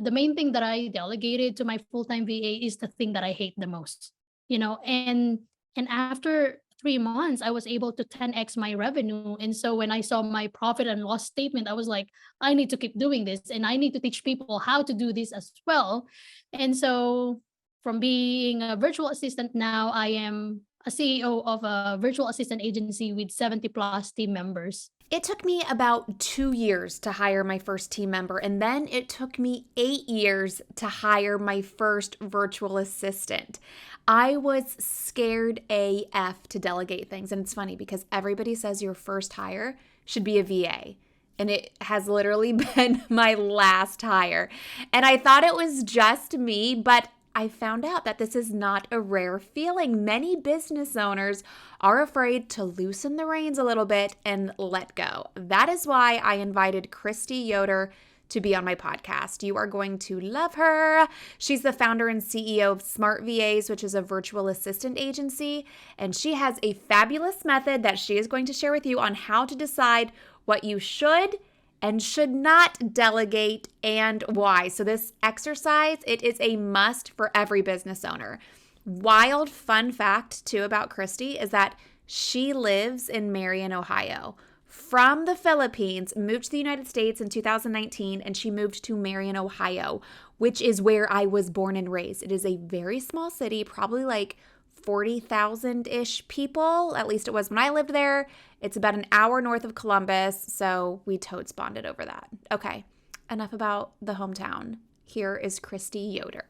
the main thing that I delegated to my full-time VA is the thing that I hate the most, and after 3 months, I was able to 10x my revenue. And so when I saw my profit and loss statement, I was like, I need to keep doing this and I need to teach people how to do this as well. And so from being a virtual assistant, now I am a CEO of a virtual assistant agency with 70 plus team members. It took me about 2 years to hire my first team member, and then it took me 8 years to hire my first virtual assistant. I was scared AF to delegate things, and it's funny because everybody says your first hire should be a VA, and it has literally been my last hire. And I thought it was just me, but I found out that this is not a rare feeling. Many business owners are afraid to loosen the reins a little bit and let go. That is why I invited Kristy Yoder to be on my podcast. You are going to love her. She's the founder and CEO of Smart VAs, which is a virtual assistant agency, and she has a fabulous method that she is going to share with you on how to decide what you should and should not delegate and why. So this exercise, it is a must for every business owner. Wild fun fact too about Kristy is that she lives in Marion, Ohio. From the Philippines, moved to the United States in 2019, and she moved to Marion, Ohio, which is where I was born and raised. It is a very small city, probably like 40,000-ish people. At least it was when I lived there. It's about an hour north of Columbus, so we totes bonded over that. Okay, enough about the hometown. Here is Kristy Yoder.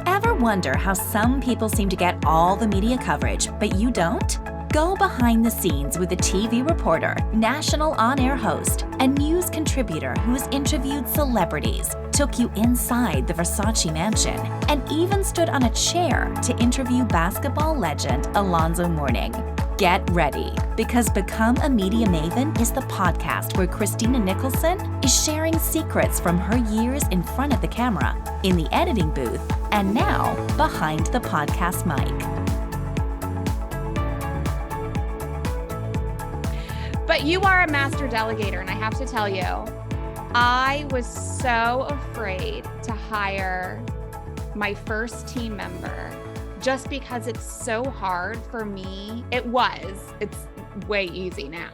Ever wonder how some people seem to get all the media coverage, but you don't? Go behind the scenes with a TV reporter, national on-air host, and news contributor who's interviewed celebrities, took you inside the Versace mansion, and even stood on a chair to interview basketball legend Alonzo Mourning. Get ready, because Become a Media Maven is the podcast where Christina Nicholson is sharing secrets from her years in front of the camera, in the editing booth, and now behind the podcast mic. But you are a master delegator, and I have to tell you, I was so afraid to hire my first team member just because it's so hard for me. It's way easy now,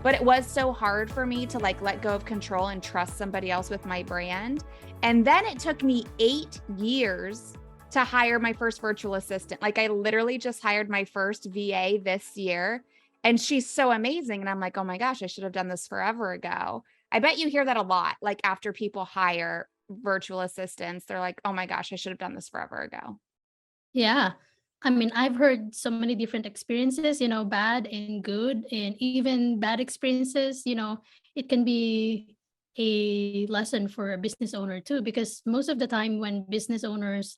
but it was so hard for me to let go of control and trust somebody else with my brand. And then it took me 8 years to hire my first virtual assistant. I literally just hired my first VA this year. And she's so amazing. And I'm like, oh my gosh, I should have done this forever ago. I bet you hear that a lot. After people hire virtual assistants, they're like, oh my gosh, I should have done this forever ago. Yeah. I mean, I've heard so many different experiences, bad and good, and even bad experiences, it can be a lesson for a business owner too, because most of the time when business owners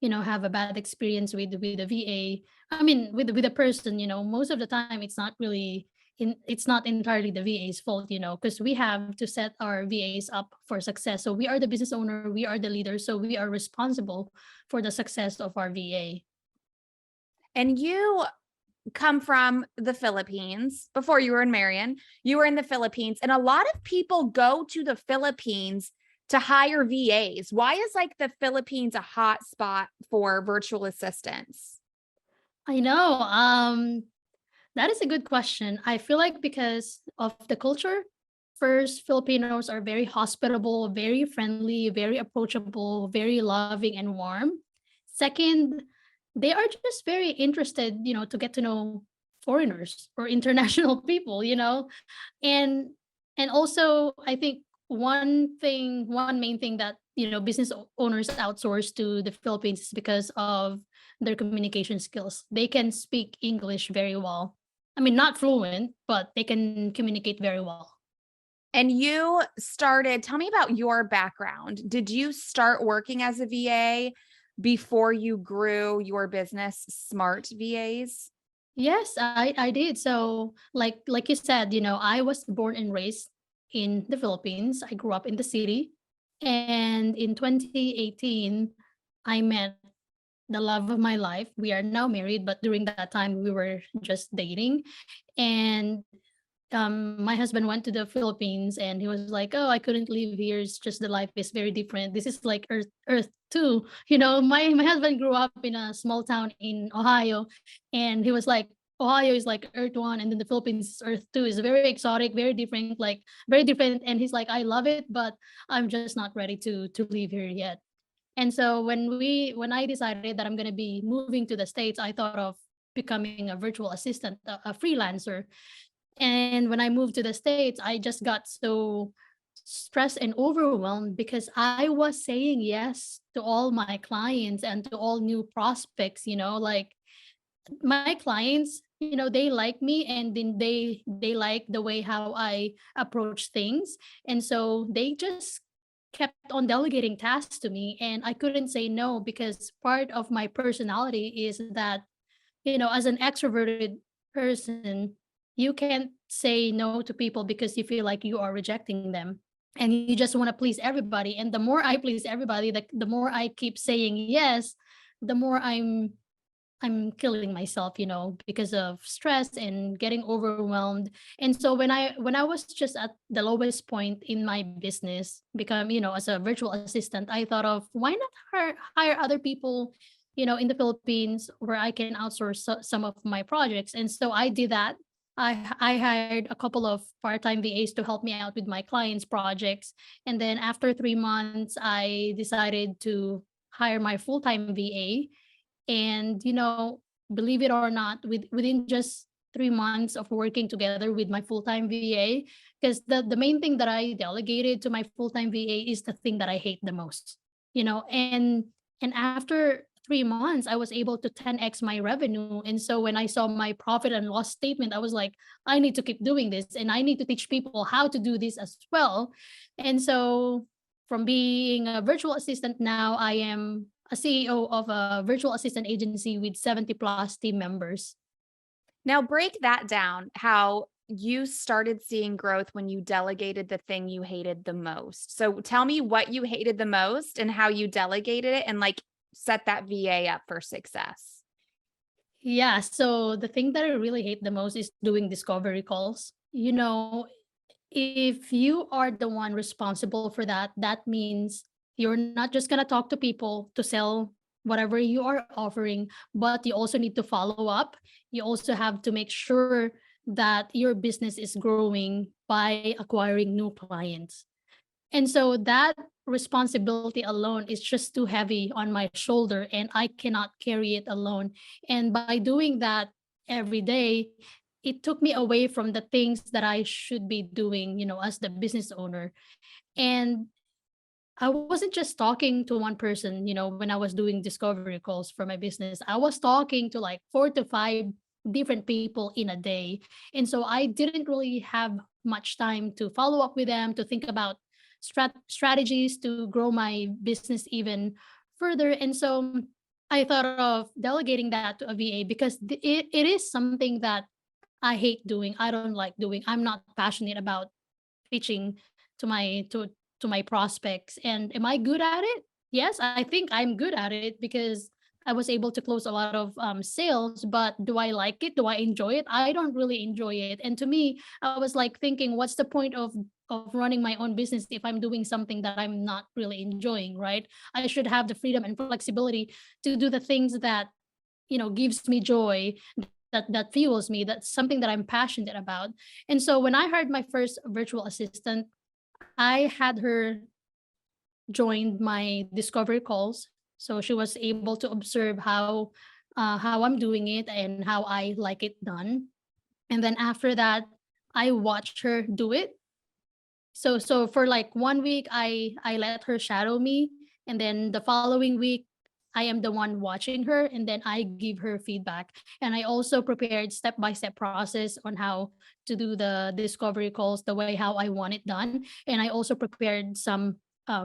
have a bad experience with a VA. I mean, with a person, most of the time it's not really it's not entirely the VA's fault, because we have to set our VAs up for success. So we are the business owner, we are the leader, so we are responsible for the success of our VA. And you come from the Philippines. Before you were in Marion, you were in the Philippines, and a lot of people go to the Philippines to hire VAs. Why is the Philippines a hot spot for virtual assistants? I know. That is a good question. I feel like because of the culture, first, Filipinos are very hospitable, very friendly, very approachable, very loving and warm. Second, they are just very interested, to get to know foreigners or international people, and also I think one main thing that business owners outsource to the Philippines is because of their communication skills. They can speak English very well. I mean, not fluent, but they can communicate very well. And tell me about your background. Did you start working as a VA before you grew your business, Smart VAs? Yes, I did. So like you said, I was born and raised in the Philippines. I grew up in the city. And in 2018, I met the love of my life. We are now married, but during that time we were just dating. And my husband went to the Philippines and he was like, "Oh, I couldn't live here. It's just the life is very different. This is like Earth too." My husband grew up in a small town in Ohio, and he was like, "Ohio is like Earth one, and then the Philippines is Earth two. It's very exotic, very different, like very different." And he's like, "I love it, but I'm just not ready to live here yet." And so when I decided that I'm gonna be moving to the States, I thought of becoming a virtual assistant, a freelancer. And when I moved to the States, I just got so stressed and overwhelmed because I was saying yes to all my clients and to all new prospects, like my clients, they like me, and then they like the way how I approach things. And so they just kept on delegating tasks to me, and I couldn't say no because part of my personality is that, as an extroverted person, you can't say no to people because you feel like you are rejecting them. And you just want to please everybody. And the more I please everybody, the more I keep saying yes, the more I'm killing myself, because of stress and getting overwhelmed. And so when I was just at the lowest point in my business, as a virtual assistant, I thought of why not hire other people, in the Philippines where I can outsource some of my projects. And so I did that. I hired a couple of part-time VAs to help me out with my clients' projects. And then after 3 months, I decided to hire my full-time VA. And believe it or not, within just 3 months of working together with my full-time VA, because the main thing that I delegated to my full-time VA is the thing that I hate the most. And after 3 months, I was able to 10x my revenue. And so when I saw my profit and loss statement, I was like, I need to keep doing this, and I need to teach people how to do this as well. And so from being a virtual assistant, now I am a CEO of a virtual assistant agency with 70 plus team members. Now, break that down how you started seeing growth when you delegated the thing you hated the most. So tell me what you hated the most and how you delegated it and like set that VA up for success. Yeah, so the thing that I really hate the most is doing discovery calls. If you are the one responsible for that, that means you're not just going to talk to people to sell whatever you are offering, but you also need to follow up. You also have to make sure that your business is growing by acquiring new clients. And so that responsibility alone is just too heavy on my shoulder, and I cannot carry it alone. And by doing that every day, it took me away from the things that I should be doing, as the business owner. And I wasn't just talking to one person, when I was doing discovery calls for my business. I was talking to like 4 to 5 different people in a day. And so I didn't really have much time to follow up with them, to think about strategies to grow my business even further. And so I thought of delegating that to a VA because it is something that I hate doing. I don't like doing. I'm not passionate about pitching to my prospects. And am I good at it? Yes, I think I'm good at it because I was able to close a lot of sales. But do I like it? Do I enjoy it? I don't really enjoy it. And to me, I was like thinking, what's the point of running my own business if I'm doing something that I'm not really enjoying, right? I should have the freedom and flexibility to do the things that gives me joy, that fuels me, that's something that I'm passionate about. And so when I hired my first virtual assistant, I had her join my discovery calls, so she was able to observe how I'm doing it and how I like it done. And then after that, I watched her do it. So for like 1 week, I let her shadow me, and then the following week, I am the one watching her, and then I give her feedback. And I also prepared step by step process on how to do the discovery calls the way how I want it done. And I also prepared some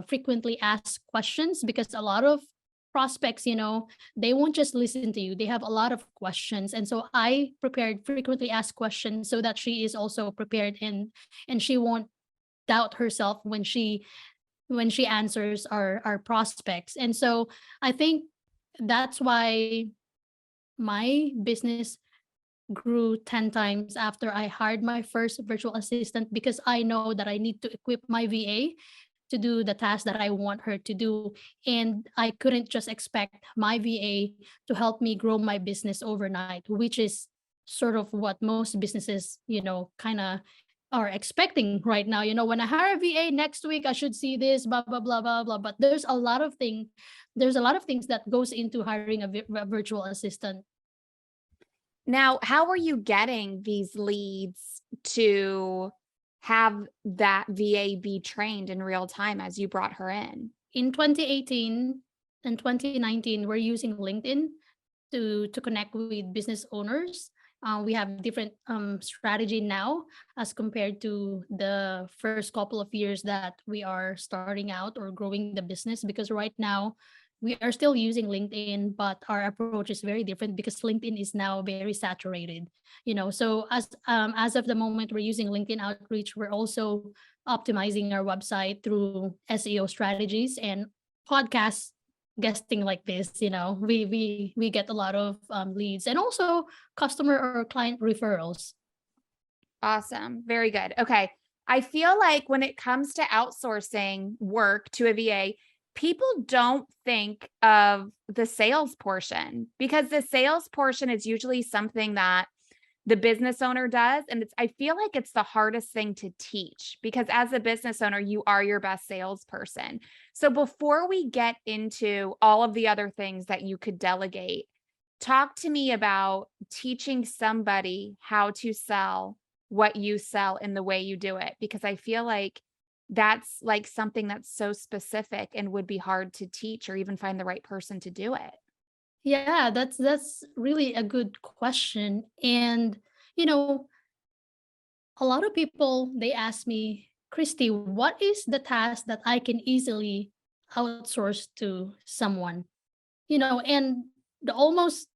frequently asked questions, because a lot of prospects, they won't just listen to you, they have a lot of questions. And so I prepared frequently asked questions so that she is also prepared, and she won't doubt herself when she answers our prospects. And so I think that's why my business grew 10 times after I hired my first virtual assistant because I know that I need to equip my VA to do the task that I want her to do. And I couldn't just expect my VA to help me grow my business overnight, which is sort of what most businesses, kind of are expecting right now. When I hire a VA next week, I should see this, blah, blah, blah, blah, blah. But there's a lot of things that goes into hiring a virtual assistant. Now, how are you getting these leads to have that VA be trained in real time as you brought her in? In 2018 and 2019, we're using LinkedIn to connect with business owners. We have different strategy now as compared to the first couple of years that we are starting out or growing the business, because right now we are still using LinkedIn, but our approach is very different because LinkedIn is now very saturated. So as of the moment we're using LinkedIn outreach, we're also optimizing our website through SEO strategies and podcast guesting like this. We get a lot of leads and also customer or client referrals. Awesome. Very good. Okay. I feel like when it comes to outsourcing work to a VA, people don't think of the sales portion, because the sales portion is usually something that the business owner does. And I feel like it's the hardest thing to teach, because as a business owner, you are your best salesperson. So before we get into all of the other things that you could delegate, talk to me about teaching somebody how to sell what you sell in the way you do it, because I feel like that's like something that's so specific and would be hard to teach or even find the right person to do it. Yeah, that's really a good question. And you know, a lot of people they ask me, Christy, what is the task that I can easily outsource to someone? And the almost,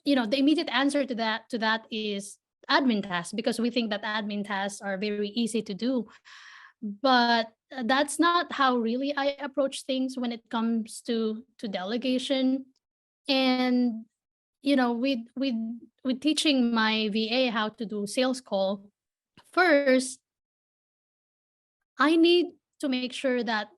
the immediate answer to that is admin tasks, because we think that admin tasks are very easy to do. But that's not how really I approach things when it comes to delegation. And with teaching my VA how to do sales call, first I need to make sure that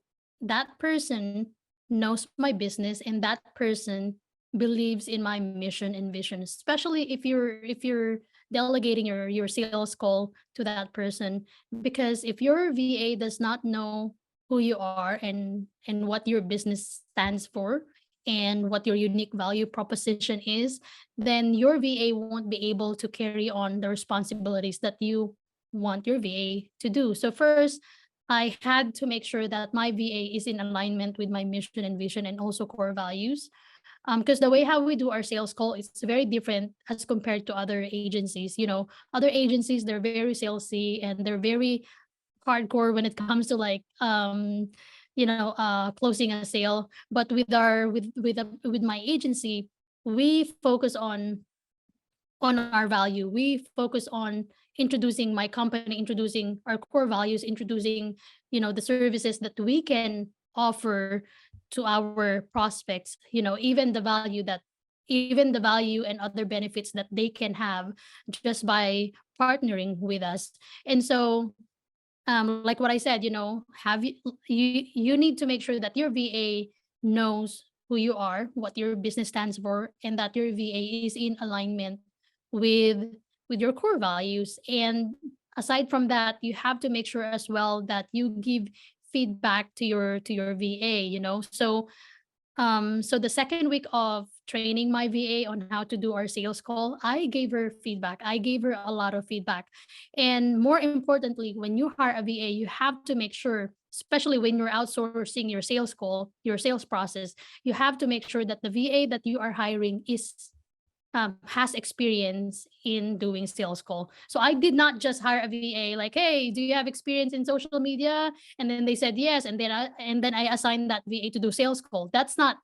that person knows my business and that person believes in my mission and vision, especially if you're delegating your sales call to that person. Because if your VA does not know who you are and what your business stands for and what your unique value proposition is, then your VA won't be able to carry on the responsibilities that you want your VA to do. So first, I had to make sure that my VA is in alignment with my mission and vision and also core values. Because the way how we do our sales call is very different as compared to other agencies. Other agencies, they're very salesy and they're very hardcore when it comes to like closing a sale. But with my agency, we focus on our value. We focus on introducing my company, introducing our core values, introducing, the services that we can offer to our prospects, even the value and other benefits that they can have just by partnering with us. And so like what I said, have you need to make sure that your VA knows who you are, what your business stands for, and that your VA is in alignment with with your core values. And aside from that, you have to make sure as well that you give feedback to your VA. So the second week of training my VA on how to do our sales call, I gave her feedback. I gave her a lot of feedback. And more importantly, when you hire a VA, you have to make sure, especially when you're outsourcing your sales call, your sales process, you have to make sure that the VA that you are hiring has experience in doing sales call. So I did not just hire a VA like, hey, do you have experience in social media? And then they said yes, and then I assigned that VA to do sales call. That's not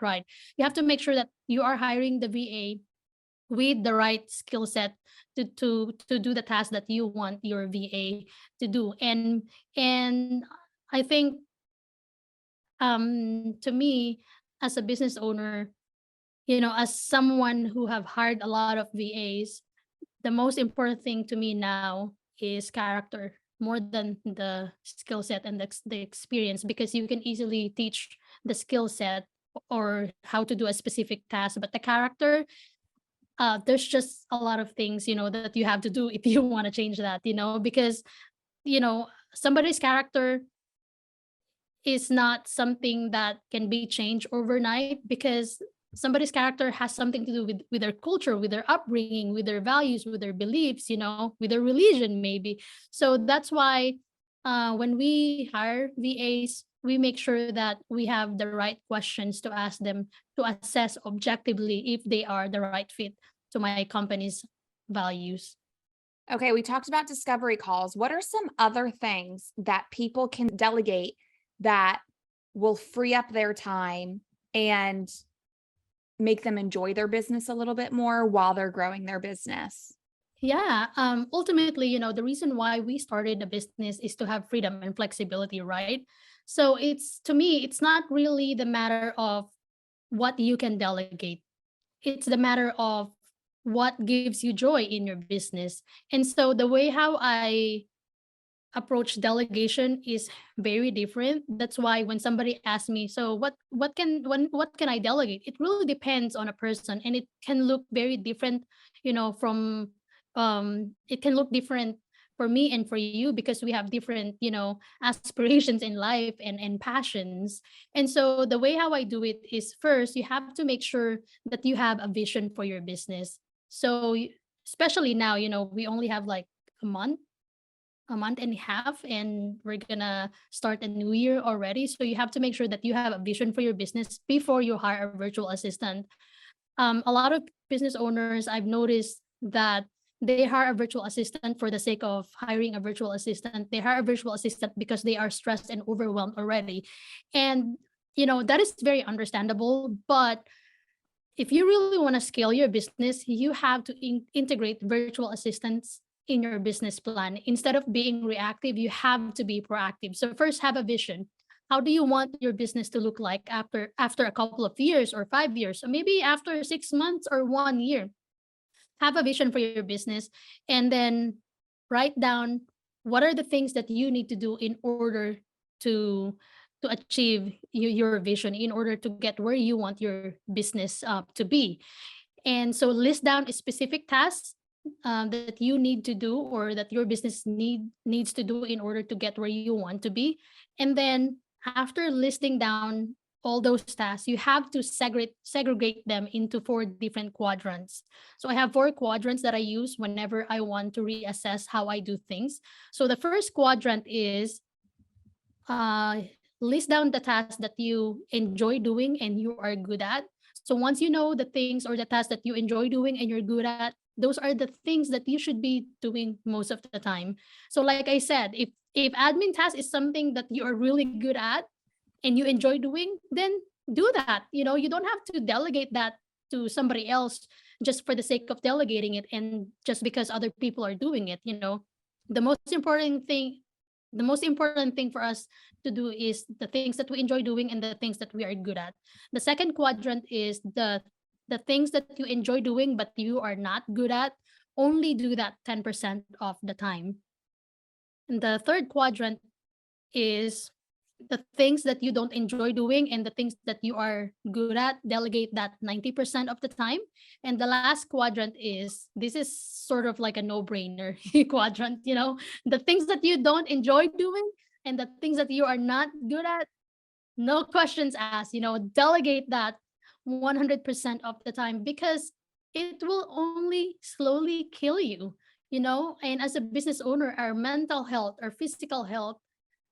right. You have to make sure that you are hiring the VA with the right skill set to do the task that you want your VA to do. And I think to me, as a business owner, As someone who have hired a lot of VAs, the most important thing to me now is character more than the skill set and the experience, because you can easily teach the skill set or how to do a specific task, but the character, there's just a lot of things that you have to do if you want to change that, because somebody's character is not something that can be changed overnight, because somebody's character has something to do with their culture, with their upbringing, with their values, with their beliefs, with their religion maybe. So that's why when we hire VAs, we make sure that we have the right questions to ask them to assess objectively if they are the right fit to my company's values. Okay, we talked about discovery calls. What are some other things that people can delegate that will free up their time and make them enjoy their business a little bit more while they're growing their business? Yeah. Ultimately, the reason why we started the business is to have freedom and flexibility, right? So it's to me, it's not really the matter of what you can delegate. It's the matter of what gives you joy in your business. And so the way how I approach delegation is very different. That's why when somebody asks me, so what can I delegate? It really depends on a person, and it can look very different, from it can look different for me and for you, because we have different, aspirations in life and passions. And so the way how I do it is, first you have to make sure that you have a vision for your business. So especially now, we only have like a month a month and a half, and we're gonna start a new year already. So you have to make sure that you have a vision for your business before you hire a virtual assistant. A lot of business owners, I've noticed that they hire a virtual assistant for the sake of hiring a virtual assistant. They hire a virtual assistant because they are stressed and overwhelmed already. And that is very understandable, but if you really want to scale your business, you have to integrate virtual assistants in your business plan. Instead of being reactive, you have to be proactive. So first, have a vision. How do you want your business to look like after a couple of years or 5 years, or maybe after 6 months or 1 year? Have a vision for your business, and then write down what are the things that you need to do in order to to achieve your vision, in order to get where you want your business to be. And so list down specific tasks that you need to do, or that your business needs to do in order to get where you want to be. And then after listing down all those tasks, you have to segregate them into four different quadrants. So I have four quadrants that I use whenever I want to reassess how I do things. So the first quadrant is uh, list down the tasks that you enjoy doing and you are good at. So once you know the things or the tasks that you enjoy doing and you're good at, those are the things that you should be doing most of the time. So like I said, if admin task is something that you are really good at and you enjoy doing, then do that. You don't have to delegate that to somebody else just for the sake of delegating it, and just because other people are doing it. The most important thing the most important thing for us to do is the things that we enjoy doing and the things that we are good at. The second quadrant is the things that you enjoy doing but you are not good at. Only do that 10% of the time. And the third quadrant is the things that you don't enjoy doing and the things that you are good at. Delegate that 90% of the time. And the last quadrant is, this is sort of like a no-brainer quadrant. The things that you don't enjoy doing and the things that you are not good at, no questions asked. Delegate that 100% of the time, because it will only slowly kill you. And as a business owner, our mental health, our physical health,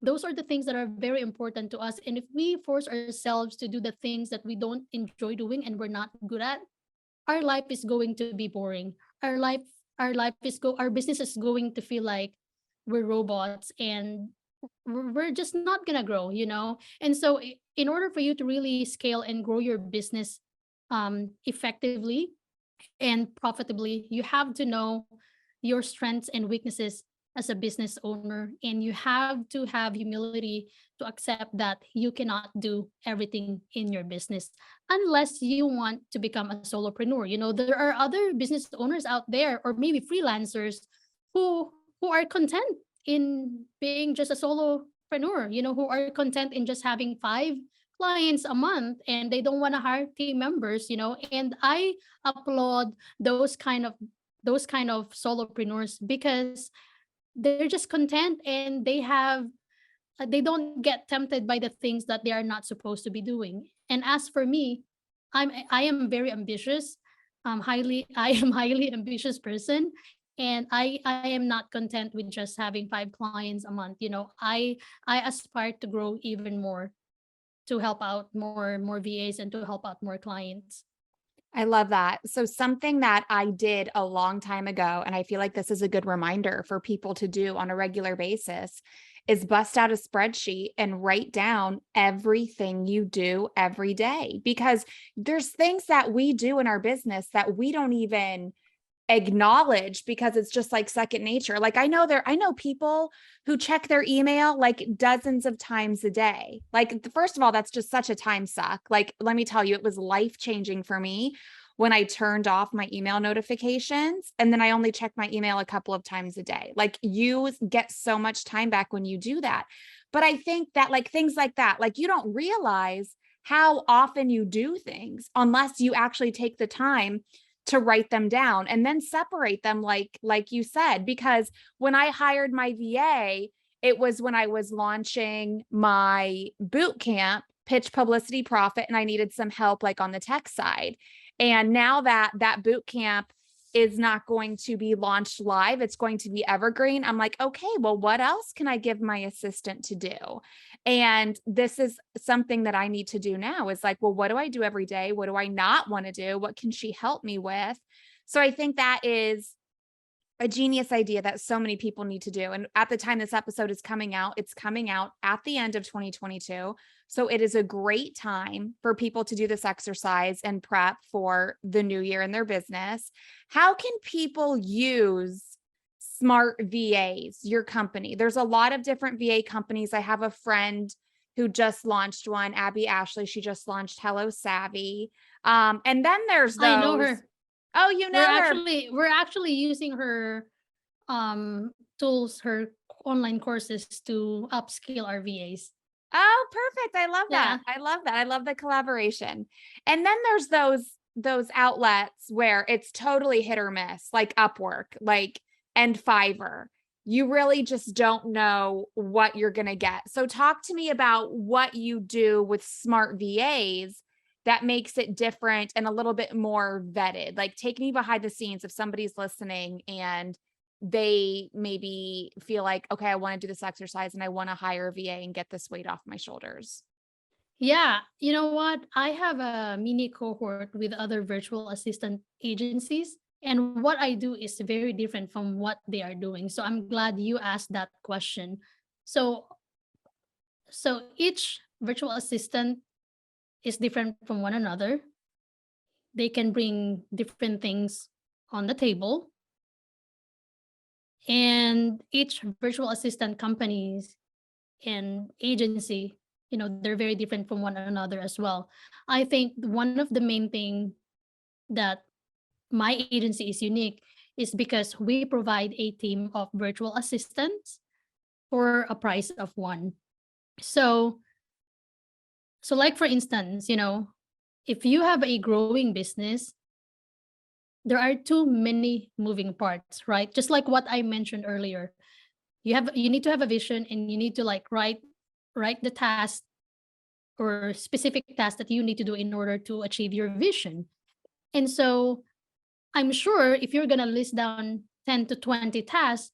those are the things that are very important to us. And if we force ourselves to do the things that we don't enjoy doing and we're not good at, our life is going to be boring. Our business is going to feel like we're robots, and we're just not gonna grow. And so in order for you to really scale and grow your business effectively and profitably, you have to know your strengths and weaknesses as a business owner, and you have to have humility to accept that you cannot do everything in your business unless you want to become a solopreneur. There are other business owners out there, or maybe freelancers, who are content in being just a solopreneur, who are content in just having 5 clients a month, and they don't want to hire team members, and I applaud those kind of solopreneurs, because they're just content, and they don't get tempted by the things that they are not supposed to be doing. And as for me, I am very ambitious. I am highly ambitious person, and I am not content with just having 5 clients a month. I aspire to grow even more, to help out more VAs and to help out more clients. I love that. So something that I did a long time ago, and I feel like this is a good reminder for people to do on a regular basis, is bust out a spreadsheet and write down everything you do every day. Because there's things that we do in our business that we don't even acknowledge because it's just like second nature. Like I know people who check their email like dozens of times a day. Like first of all, that's just such a time suck. Like let me tell you, it was life-changing for me when I turned off my email notifications, and then I only check my email a couple of times a day. Like you get so much time back when you do that. But I think that like things like that, like you don't realize how often you do things unless you actually take the time to write them down and then separate them like you said. Because when I hired my VA, it was when I was launching my boot camp, Pitch Publicity Profit, and I needed some help like on the tech side. And now that boot camp is not going to be launched live, it's going to be evergreen. I'm like, okay, well, what else can I give my assistant to do? And this is something that I need to do now, is like, well, what do I do every day? What do I not want to do? What can she help me with? So I think that is a genius idea that so many people need to do. And at the time this episode is coming out, it's coming out at the end of 2022. So it is a great time for people to do this exercise and prep for the new year in their business. How can people use Smart VAs, your company? There's a lot of different VA companies. I have a friend who just launched one, Abby Ashley. She just launched Hello Savvy. And then there's I know those. her. Oh, you We're know her. actually using her tools, her online courses, to upskill our VAs. Oh, perfect. I love Yeah. that. I love that. I love the collaboration. And then there's those outlets where it's totally hit or miss, like Upwork, like and Fiverr. You really just don't know what you're going to get. So talk to me about what you do with Smart VAs that makes it different and a little bit more vetted. Like take me behind the scenes if somebody's listening and they maybe feel like, okay, I want to do this exercise and I want to hire a VA and get this weight off my shoulders. Yeah, you know what? I have a mini cohort with other virtual assistant agencies, and what I do is very different from what they are doing. So I'm glad you asked that question. So each virtual assistant is different from one another. They can bring different things on the table, and each virtual assistant companies and agency, they're very different from one another as well. I think one of the main thing that my agency is unique is because we provide a team of virtual assistants for a price of one. So like for instance, if you have a growing business, there are too many moving parts, right? Just like what I mentioned earlier. You need to have a vision, and you need to like write the task or specific tasks that you need to do in order to achieve your vision. And so I'm sure if you're going to list down 10 to 20 tasks,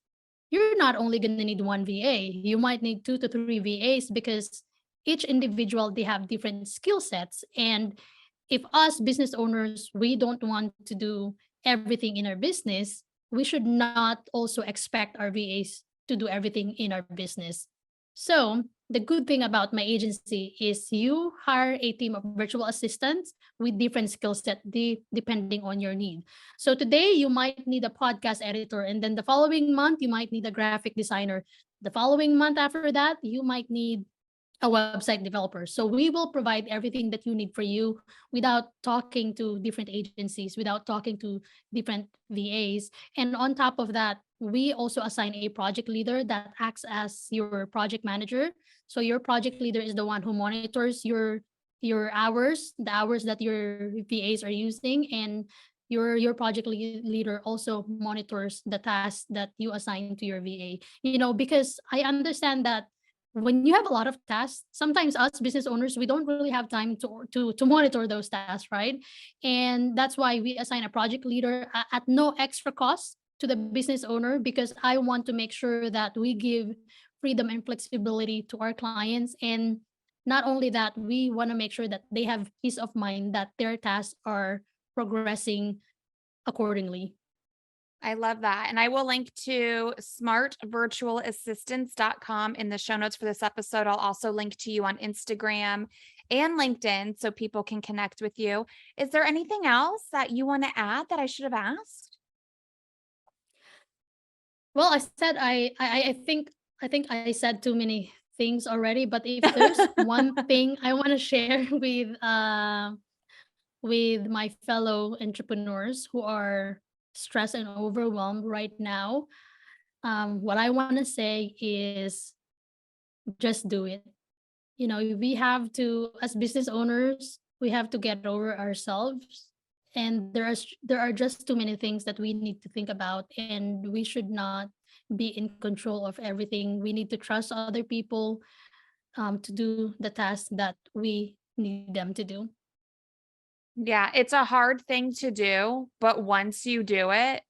you're not only going to need one VA. You might need 2 to 3 VAs, because each individual, they have different skill sets. And if us business owners, we don't want to do everything in our business, we should not also expect our VAs to do everything in our business. So the good thing about my agency is you hire a team of virtual assistants with different skill set depending on your need. So today you might need a podcast editor, and then the following month you might need a graphic designer. The following month after that, you might need a website developer. So we will provide everything that you need for you without talking to different agencies, without talking to different VAs. And on top of that, we also assign a project leader that acts as your project manager. So your project leader is the one who monitors your hours, the hours that your VAs are using, and your project leader also monitors the tasks that you assign to your VA. Because I understand that when you have a lot of tasks, sometimes us business owners, we don't really have time to monitor those tasks, right? And that's why we assign a project leader at no extra cost to the business owner, because I want to make sure that we give freedom and flexibility to our clients. And not only that, we want to make sure that they have peace of mind that their tasks are progressing accordingly. I love that. And I will link to smartvirtualassistants.com in the show notes for this episode. I'll also link to you on Instagram and LinkedIn so people can connect with you. Is there anything else that you want to add that I should have asked? Well, I said I think I said too many things already, but if there's one thing I want to share with my fellow entrepreneurs who are stressed and overwhelmed right now, what I want to say is just do it. We have to, as business owners, we have to get over ourselves. And there are just too many things that we need to think about, and we should not be in control of everything. We need to trust other people to do the tasks that we need them to do. Yeah, it's a hard thing to do, but once you do it,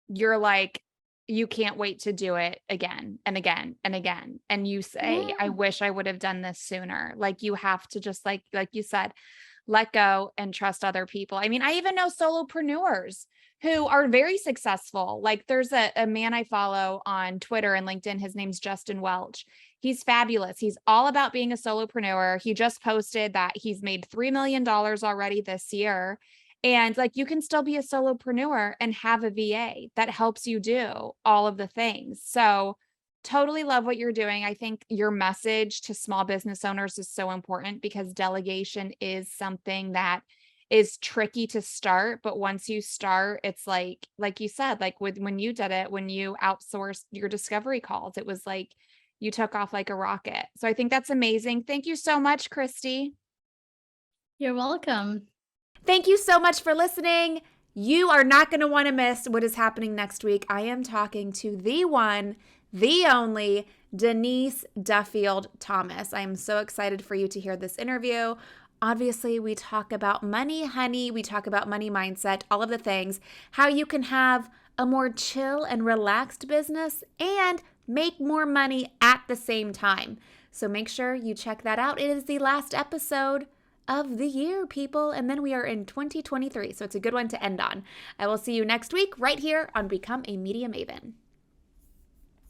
you're like, you can't wait to do it again and again and again. And you say, I Yeah. wish I would have done this sooner. Like you have to just like you said, let go and trust other people. I mean, I even know solopreneurs who are very successful. Like there's a man I follow on Twitter and LinkedIn. His name's Justin Welch. He's fabulous. He's all about being a solopreneur. He just posted that he's made $3 million already this year. And like you can still be a solopreneur and have a VA that helps you do all of the things. So totally love what you're doing. I think your message to small business owners is so important because delegation is something that is tricky to start, but once you start, it's like you said, like when you did it, when you outsourced your discovery calls, it was like you took off like a rocket. So I think that's amazing. Thank you so much, Kristy. You're welcome. Thank you so much for listening. You are not going to want to miss what is happening next week. I am talking to the one, the only Denise Duffield Thomas. I am so excited for you to hear this interview. Obviously, we talk about money, honey. We talk about money mindset, all of the things, how you can have a more chill and relaxed business and make more money at the same time. So make sure you check that out. It is the last episode of the year, people. And then we are in 2023. So it's a good one to end on. I will see you next week right here on Become a Media Maven.